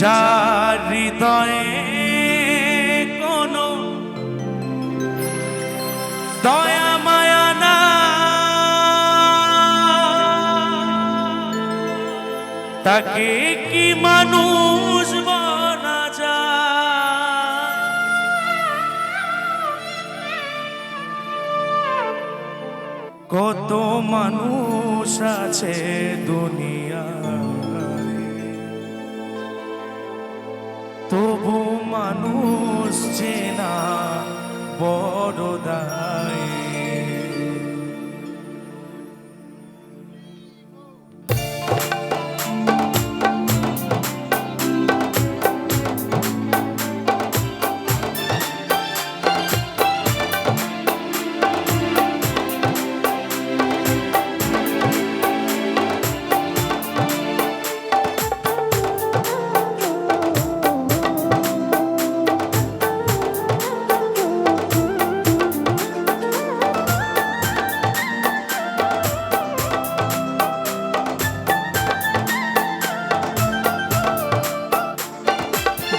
যার হৃদয়ে কোনো দয়া মায়া না, তাকে কি মানুষ বলা যায়? কত মানুষ আছে দুনিয়ায়, তবু মানুষ চেনা বড় দায়।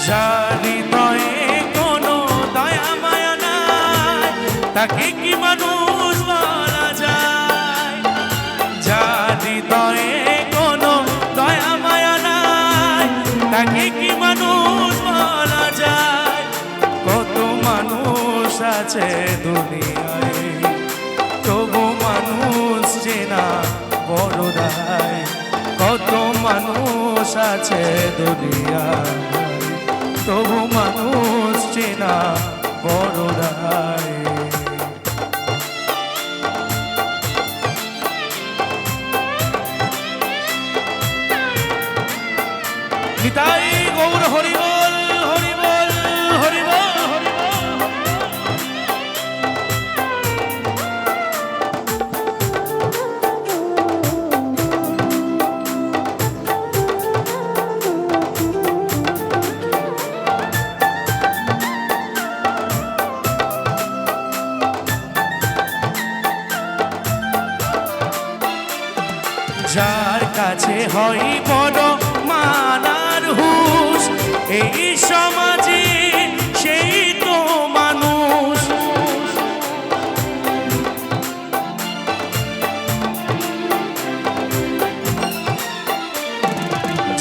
যার হৃদয়ে কোনো দয়া মায়া নাই, তাকে কি মানুষ বলা যায়? যার হৃদয়ে কোনো দয়া মায়া নাই, তাকে কি মানুষ বলা যায়? কত মানুষ আছে দুনিয়ায়, তবু মানুষ চেনা বড় দায়। কত মানুষ আছে দুনিয়ায়, তবু মানুষ চেনা বড় দায়। নিতাই গৌর হরিবল হরিবল হরিবল হরিবল। যার কাছে হয় বড় মানার হুঁশ, এই সমাজে সেই তো মানুষ।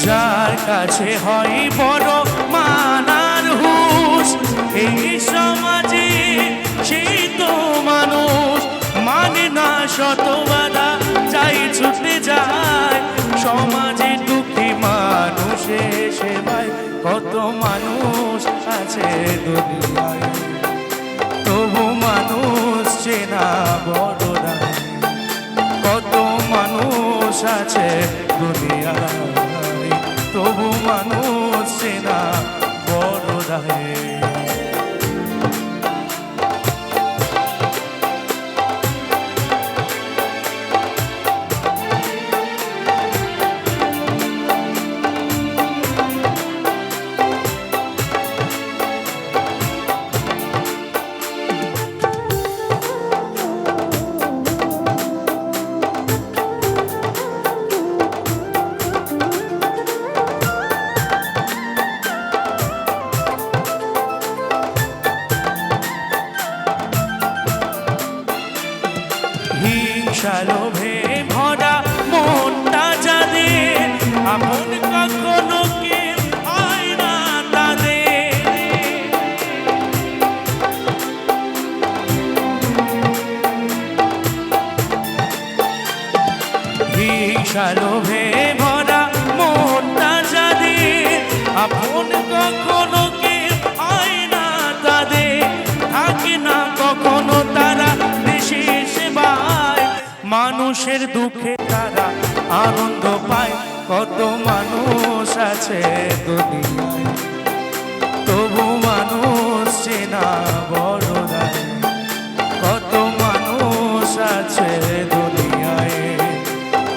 যার কাছে হয় বড় মানার হুঁশ, এই সমাজে সেই তো মানুষ। মানে না শত বাধা, যাই ছুটে যায় সমাজে দুঃখী মানুষের সেবায়। কত মানুষ আছে দুনিয়ায়, তবু মানুষ চেনা বড় দায়। কত মানুষ আছে দুনিয়ায়, তবু মানুষ চেনা বড় দায়। হিংসা লোভে ভরা মনটা যাদের, আপন কখনো কে হয় না তাদের। হিংসা লোভে ভরা মনটা যাদের, আপন কখনো কে হয় না তাদের। থাকে না কখনো তারা দেশের সেবায়, মানুষের দুঃখে তারা আনন্দ পায়। কত মানুষ আছে দুনিয়ায়, তবু মানুষ চেনা বড় দায়। কত মানুষ আছে দুনিয়ায়,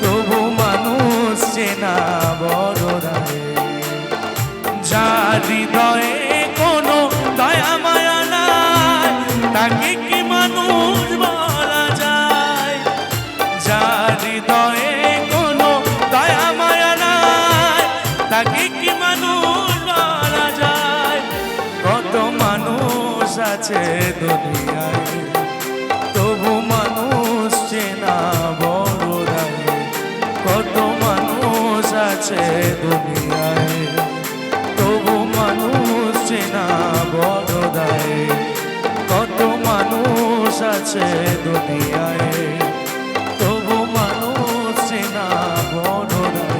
তবু মানুষ চেনা বড় দায়। যার হৃদয়ে কোনো দয়া মায়া নাই, তাকে কি মানুষ বলা যায়? যার হৃদয়ে কোনো দয়া মায়া নাই, তাকে কি মানুষ আছে দুনিয়ায়, তবু মানুষ চেনা বড় দায়। কত মানুষ আছে দুনিয়ায়, তবু মানুষ চেনা বড় দায়। কত মানুষ আছে দুনিয়ায়, তবু মানুষ চেনা বড় দায়।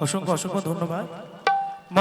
অসংখ্য অসংখ্য ধন্যবাদ।